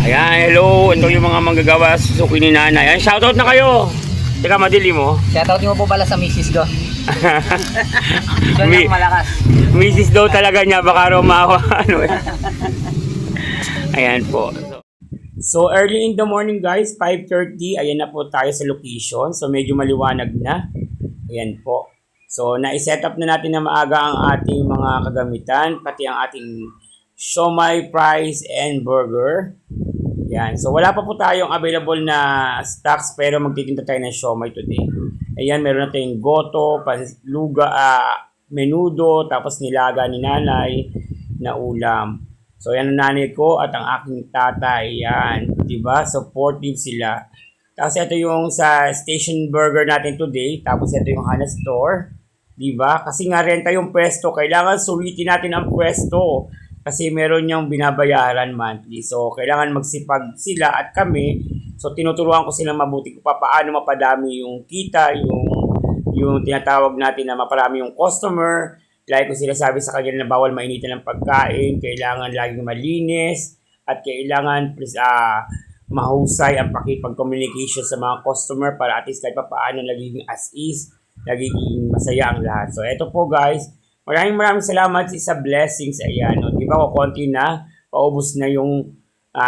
Ayan, hello. Ito yung mga manggagawa sa suki ni nanay. Ayan, shoutout na kayo. Teka, madili mo. Shoutout mo po pala sa misis ko. Diyan lang malakas. Misis daw talaga niya, baka rumawa. Ano eh. Ayan po. So, early in the morning guys, 5:30. Ayan na po tayo sa location. So, medyo maliwanag na. Ayan po. So, na-set up na natin na maaga ang ating mga kagamitan, pati ang ating siomai, fries, and burger. Yan. So, wala pa po tayong available na stocks pero magtitinda tayo ng siomai today. Ayan, meron na tayong goto, luga, menudo, tapos nilaga ni nanay na ulam. So, yan ang nanay ko at ang aking tatay. Yan. Diba? Supportive sila. Tapos, ito yung sa station burger natin today. Tapos, ito yung Hana Store. Diba? Kasi nga renta yung pwesto. Kailangan sulitin natin ang pwesto. Kasi meron niyang binabayaran monthly. So, kailangan magsipag sila at kami. So, tinuturuan ko sila mabuti kung paano mapadami yung kita, yung tinatawag natin na maparami yung customer. Like ko sila sabi sa kanila na bawal mainitan ng pagkain, kailangan laging malinis, at kailangan mahusay ang pakipag-communication sa mga customer para at least kahit paano nagiging as is, nagiging masaya ang lahat. So, eto po guys. Maraming salamat sa blessings. Ayan, no? Di ba konti na, paubos na yung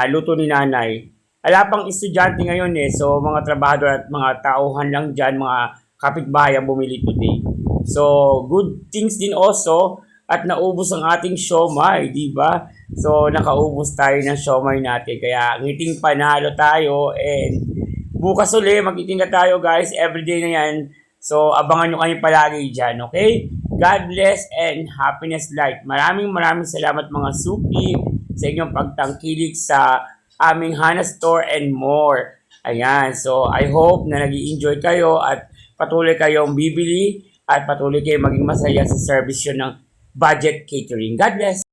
luto ni nanay. Ala pang estudyante ngayon eh. So, mga trabahador at mga tauhan lang dyan, mga kapitbahay ang bumili today. So, good things din also. At naubos ang ating siomai, di ba? So, nakaubos tayo ng siomai natin. Kaya, ngiting panalo tayo. And bukas ulit, magtitinda tayo guys. Everyday na yan. So, abangan nyo kami palagi dyan, okay? God bless and happiness light. Maraming salamat mga suki sa inyong pagtangkilik sa aming Hana Store and more. Ayan, so I hope na nag-i-enjoy kayo at patuloy kayong bibili at patuloy kayong maging masaya sa service yun ng Budget Catering. God bless!